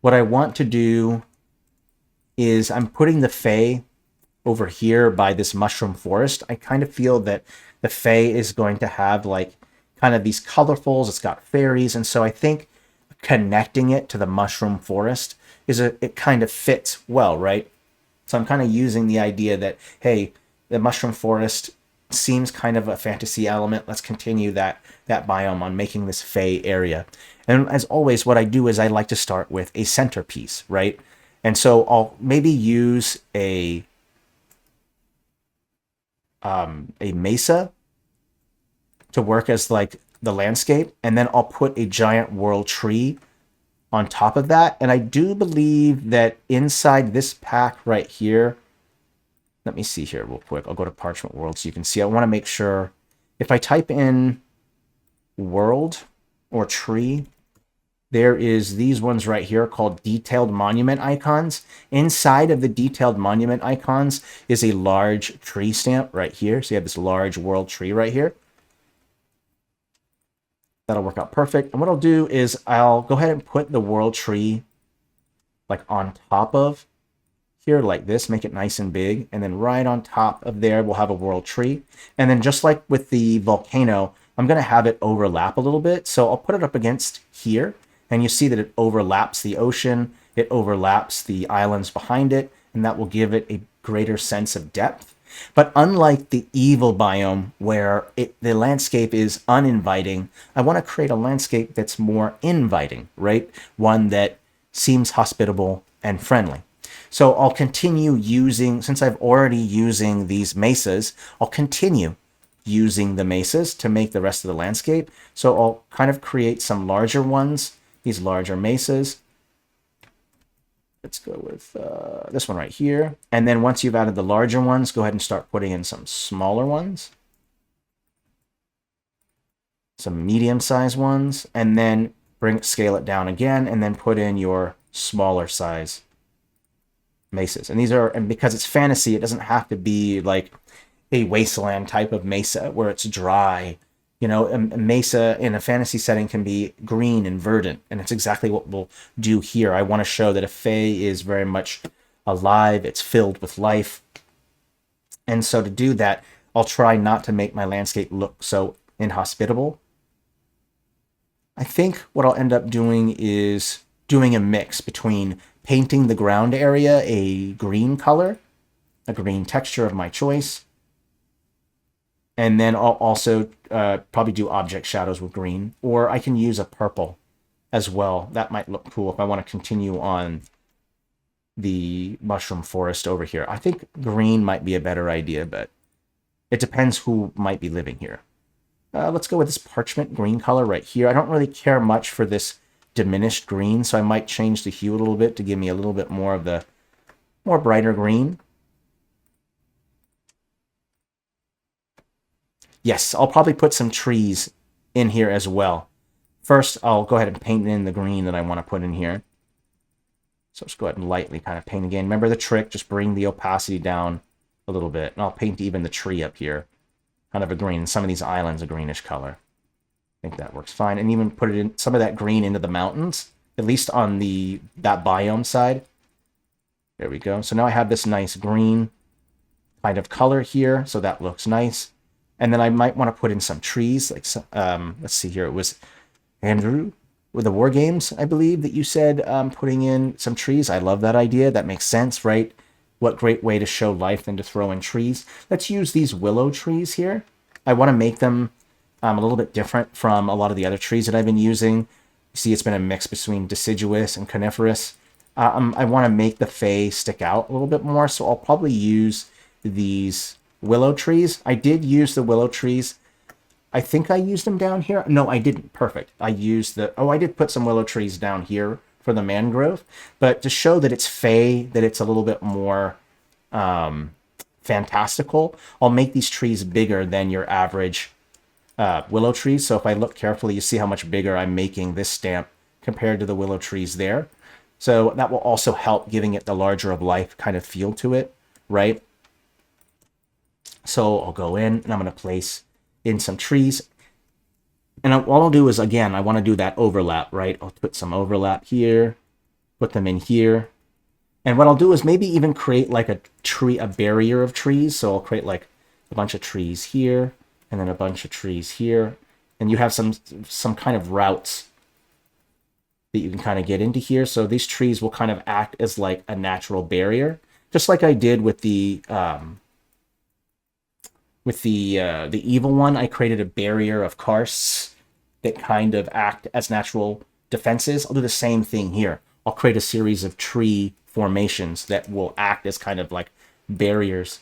what I want to do is I'm putting the Fae over here by this mushroom forest. I kind of feel that the Fae is going to have like kind of these colorfuls. It's got fairies. And so I think connecting it to the mushroom forest it kind of fits well, right? So I'm kind of using the idea that, hey, the mushroom forest seems kind of a fantasy element. Let's continue that biome on making this Fey area. And as always, what I do is I like to start with a centerpiece, right? And so I'll maybe use a mesa to work as like the landscape, and then I'll put a giant world tree on top of that. And I do believe that inside this pack right here, let me see here real quick. I'll go to Parchment World so you can see. I want to make sure if I type in world or tree, there is these ones right here called detailed monument icons. Inside of the detailed monument icons is a large tree stamp right here. So you have this large world tree right here. That'll work out perfect. And what I'll do is I'll go ahead and put the world tree like on top of here like this, make it nice and big. And then right on top of there, we'll have a world tree. And then just like with the volcano, I'm going to have it overlap a little bit. So I'll put it up against here. And you see that it overlaps the ocean. It overlaps the islands behind it. And that will give it a greater sense of depth. But unlike the evil biome where the landscape is uninviting, I want to create a landscape that's more inviting, right? One that seems hospitable and friendly. So I'll continue using, since I've already using these mesas, I'll continue using the mesas to make the rest of the landscape. So I'll kind of create some larger ones, these larger mesas. Let's go with this one right here. And then once you've added the larger ones, go ahead and start putting in some smaller ones. Some medium-sized ones. And then scale it down again, and then put in your smaller size mesas. And these are, and because it's fantasy, it doesn't have to be like a wasteland type of mesa where it's dry. You know, a mesa in a fantasy setting can be green and verdant, and it's exactly what we'll do here. I want to show that a Fae is very much alive. It's filled with life. And so to do that, I'll try not to make my landscape look so inhospitable. I think what I'll end up doing is doing a mix between painting the ground area a green color, a green texture of my choice, and then I'll also probably do object shadows with green, or I can use a purple as well. That might look cool if I want to continue on the mushroom forest over here. I think green might be a better idea, but it depends who might be living here. Let's go with this parchment green color right here. I don't really care much for this diminished green, so I might change the hue a little bit to give me a little bit more of the more brighter green. Yes, I'll probably put some trees in here as well. First, I'll go ahead and paint in the green that I want to put in here. So just go ahead and lightly kind of paint again. Remember the trick, just bring the opacity down a little bit. And I'll paint even the tree up here, kind of a green. And some of these islands a greenish color. I think that works fine. And even put it in some of that green into the mountains, at least on that biome side. There we go. So now I have this nice green kind of color here. So that looks nice. And then I might want to put in some trees. Like, let's see here. It was Andrew with the War Games, I believe, that you said putting in some trees. I love that idea. That makes sense, right? What great way to show life than to throw in trees. Let's use these willow trees here. I want to make them a little bit different from a lot of the other trees that I've been using. You see, it's been a mix between deciduous and coniferous. I want to make the Fae stick out a little bit more, so I'll probably use these willow trees. I did use the willow trees. I think I used them down here. No, I didn't. Perfect. I used I did put some willow trees down here for the mangrove, but to show that it's Fae, that it's a little bit more fantastical, I'll make these trees bigger than your average willow trees. So if I look carefully, you see how much bigger I'm making this stamp compared to the willow trees there. So that will also help giving it the larger of life kind of feel to it, right? So I'll go in and I'm going to place in some trees. And all I'll do is, again, I want to do that overlap, right? I'll put some overlap here Put them in here. And what I'll do is maybe even create like a barrier of trees. So I'll create like a bunch of trees here, and then a bunch of trees here. And you have some kind of routes that you can kind of get into here. So these trees will kind of act as like a natural barrier, just like I did with the evil one. I created a barrier of karsts that kind of act as natural defenses. I'll do the same thing here. I'll create a series of tree formations that will act as kind of like barriers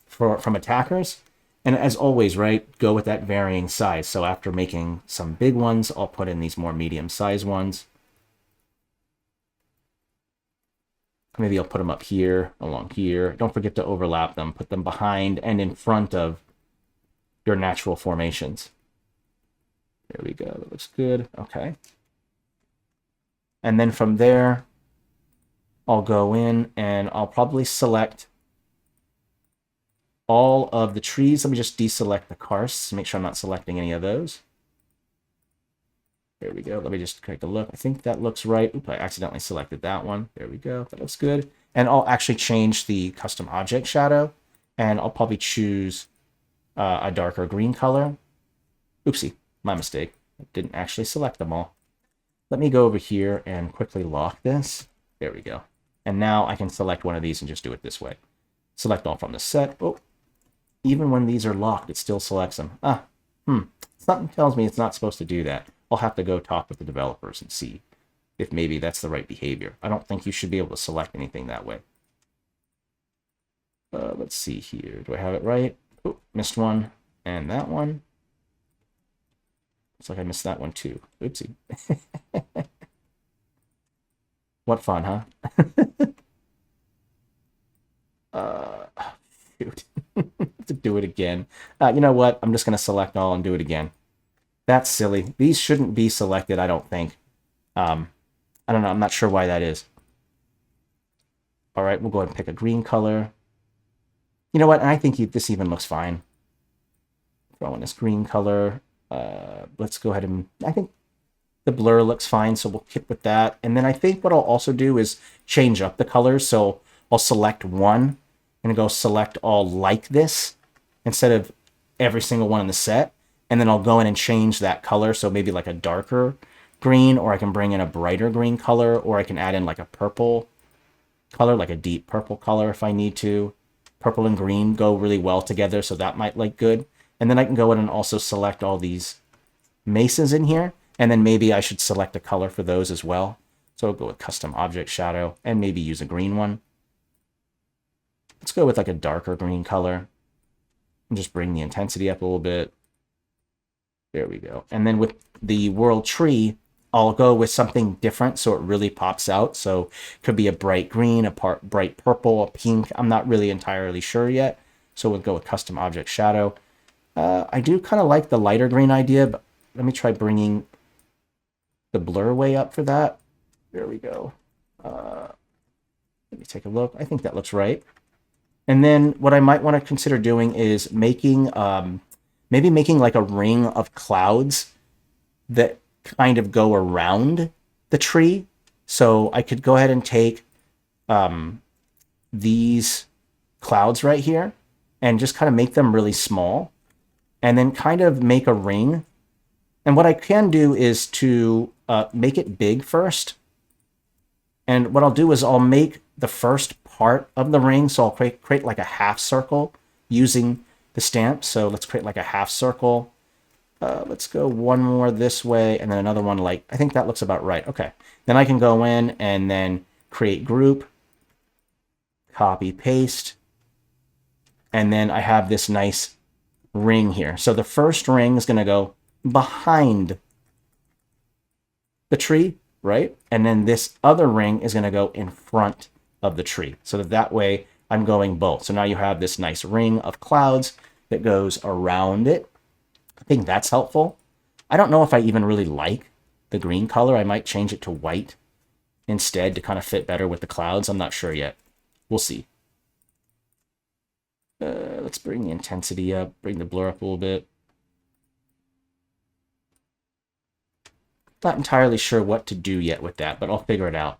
from attackers. And as always, right, go with that varying size. So after making some big ones, I'll put in these more medium-sized ones. Maybe I'll put them up here, along here. Don't forget to overlap them. Put them behind and in front of your natural formations. There we go. That looks good. Okay. And then from there, I'll go in and I'll probably select all of the trees. Let me just deselect the karsts. Make sure I'm not selecting any of those. There we go. Let me just take a look. I think that looks right. Oops, I accidentally selected that one. There we go. That looks good. And I'll actually change the custom object shadow. And I'll probably choose a darker green color. Oopsie, my mistake. I didn't actually select them all. Let me go over here and quickly lock this. There we go. And now I can select one of these and just do it this way. Select all from the set. Oh, even when these are locked, it still selects them. Something tells me it's not supposed to do that. I'll have to go talk with the developers and see if maybe that's the right behavior. I don't think you should be able to select anything that way. Let's see here. Do I have it right? Oh, missed one. And that one. Looks like I missed that one too. Oopsie. What fun, huh? Shoot. To do it again. You know what? I'm just going to select all and do it again. That's silly. These shouldn't be selected, I don't think. I don't know. I'm not sure why that is. All right, we'll go ahead and pick a green color. You know what? I think this even looks fine. Throw in this green color. Let's go ahead and... I think the blur looks fine, so we'll keep with that. And then I think what I'll also do is change up the colors. So I'll select one and go select all like this instead of every single one in the set. And then I'll go in and change that color. So maybe like a darker green, or I can bring in a brighter green color, or I can add in like a purple color, like a deep purple color if I need to. Purple and green go really well together, so that might look good. And then I can go in and also select all these mesas in here. And then maybe I should select a color for those as well. So I'll go with custom object shadow and maybe use a green one. Let's go with like a darker green color and just bring the intensity up a little bit. There we go. And then with the world tree, I'll go with something different so it really pops out. So it could be a bright green, a bright purple, a pink. I'm not really entirely sure yet. So we'll go with custom object shadow. I do kind of like the lighter green idea, but let me try bringing the blur way up for that. There we go. Let me take a look. I think that looks right. And then what I might want to consider doing is making, maybe making like a ring of clouds that kind of go around the tree. So I could go ahead and take these clouds right here and just kind of make them really small and then kind of make a ring. And what I can do is to make it big first. And what I'll do is I'll make the first part of the ring. So I'll create like a half circle using the stamp. So let's create like a half circle. Let's go one more this way and then another one like, I think that looks about right. Okay. Then I can go in and then create group, copy, paste. And then I have this nice ring here. So the first ring is going to go behind the tree, right? And then this other ring is going to go in front of the tree. So that way I'm going both. So now you have this nice ring of clouds that goes around it. I think that's helpful. I don't know if I even really like the green color. I might change it to white instead to kind of fit better with the clouds. I'm not sure yet. We'll see. Let's bring the intensity up, bring the blur up a little bit. Not entirely sure what to do yet with that, but I'll figure it out.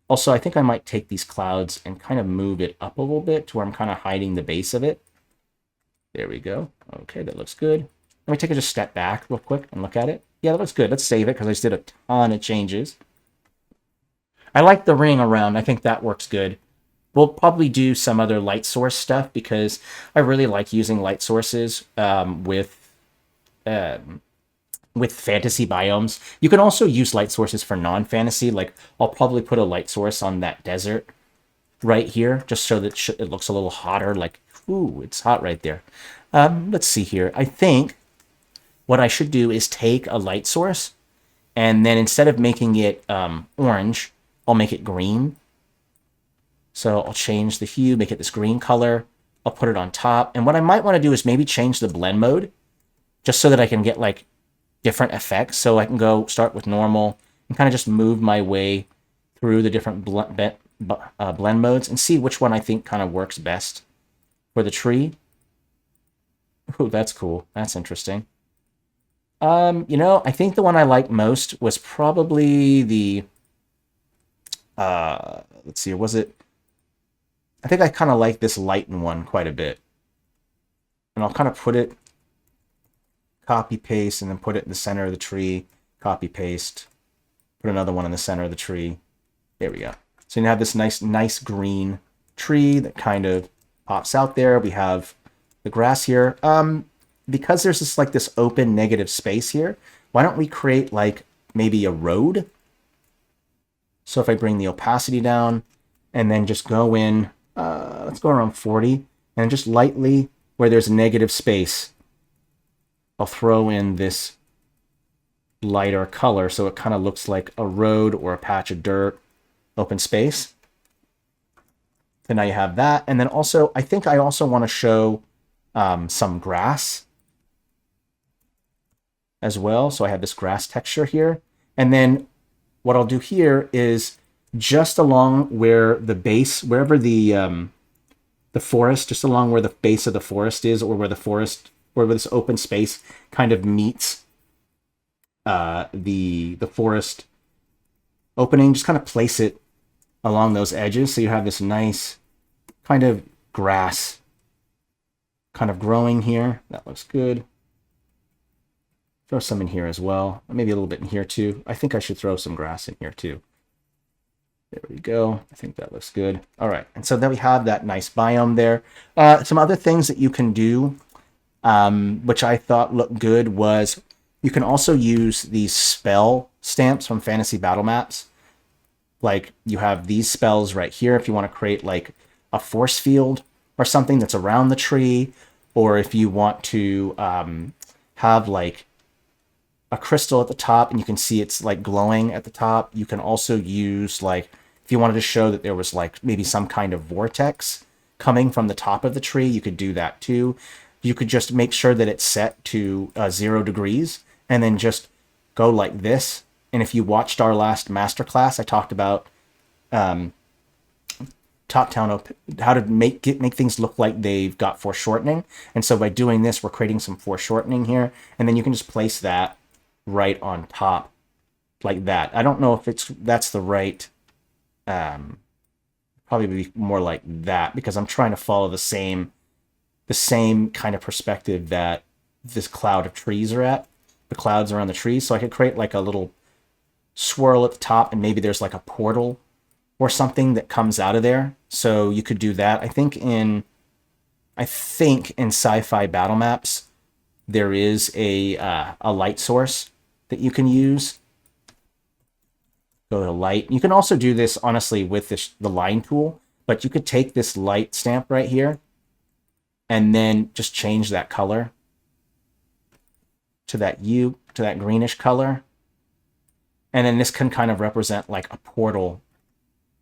Also, I think I might take these clouds and kind of move it up a little bit to where I'm kind of hiding the base of it. There we go. Okay, that looks good. Let me take a just step back real quick and look at it. Yeah, that looks good. Let's save it because I just did a ton of changes. I like the ring around. I think that works good. We'll probably do some other light source stuff because I really like using light sources with fantasy biomes. You can also use light sources for non-fantasy. Like I'll probably put a light source on that desert right here just so that it looks a little hotter. Like, ooh, it's hot right there. Let's see here. I think what I should do is take a light source and then instead of making it orange, I'll make it green. So I'll change the hue, make it this green color. I'll put it on top. And what I might want to do is maybe change the blend mode just so that I can get like different effects. So I can go start with normal and kind of just move my way through the different blend modes and see which one I think kind of works best for the tree. Ooh, that's cool. That's interesting. I think the one I liked most was probably the, let's see, was it? I think I kind of like this lighten one quite a bit. And I'll kind of put it, copy paste, and then put it in the center of the tree, copy paste, put another one in the center of the tree. There we go. So you have this nice green tree that kind of pops out there. We have the grass here. Because there's this open negative space here, why don't we create like maybe a road? So if I bring the opacity down and then just go in, let's go around 40 and just lightly where there's a negative space, I'll throw in this lighter color so it kind of looks like a road or a patch of dirt, open space. So now you have that. And then also, I think I also want to show some grass as well. So I have this grass texture here. And then what I'll do here is just along where the base, wherever the forest, just along where the base of the forest is, or where the forest, or where this open space kind of meets the forest opening, just kind of place it along those edges so you have this nice kind of grass kind of growing here. That looks good. Throw some in here as well. Maybe a little bit in here too. I think I should throw some grass in here too. There we go. I think that looks good. All right. And so then we have that nice biome there. Some other things that you can do, which I thought looked good, was you can also use these spell stamps from fantasy battle maps. Like you have these spells right here if you want to create like a force field or something that's around the tree, or if you want to have like a crystal at the top and you can see it's like glowing at the top. You can also use like, if you wanted to show that there was like maybe some kind of vortex coming from the top of the tree, you could do that too. You could just make sure that it's set to 0 degrees and then just go like this. And if you watched our last masterclass, I talked about top-down how to make things look like they've got foreshortening. And so by doing this, we're creating some foreshortening here. And then you can just place that right on top like that. I don't know if that's the right, probably be more like that because I'm trying to follow the same kind of perspective that this cloud of trees are at. The clouds are on the trees. So I could create like a little swirl at the top and maybe there's like a portal or something that comes out of there. So you could do that. I think in sci-fi battle maps, there is a light source that you can use. Go to light. You can also do this, honestly, with the line tool, but you could take this light stamp right here and then just change that color to that greenish color. And then this can kind of represent like a portal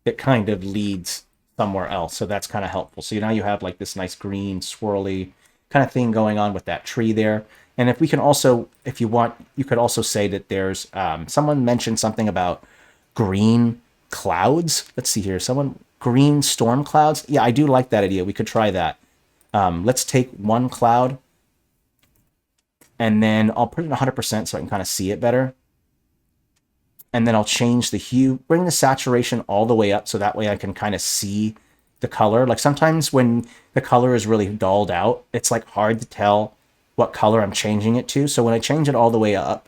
that kind of leads somewhere else. So that's kind of helpful. So now you have like this nice green swirly kind of thing going on with that tree there. And if we can also, if you want, you could also say that there's, someone mentioned something about green clouds. Let's see here. Green storm clouds. Yeah, I do like that idea. We could try that. Let's take one cloud and then I'll put it 100% so I can kind of see it better. and then I'll change the hue, bring the saturation all the way up so that way I can kind of see the color. Like sometimes when the color is really dulled out, it's like hard to tell what color I'm changing it to. So when I change it all the way up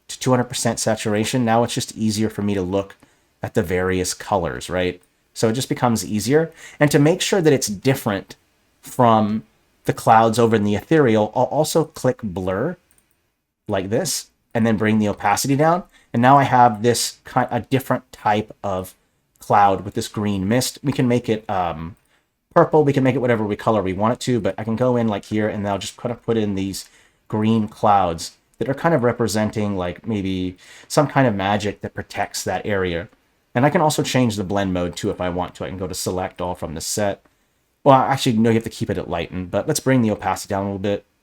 to 200% saturation, now it's just easier for me to look at the various colors, right? So it just becomes easier. And to make sure that it's different from the clouds over in the ethereal, I'll also click blur like this and then bring the opacity down. And now I have this kind a different type of cloud with this green mist. We can make it purple. We can make it whatever color we want it to, but I can go in like here and I'll just kind of put in these green clouds that are kind of representing like maybe some kind of magic that protects that area. And I can also change the blend mode too if I want to. I can go to select all from the set. Well, actually, no, you have to keep it at lighten, but let's bring the opacity down a little bit.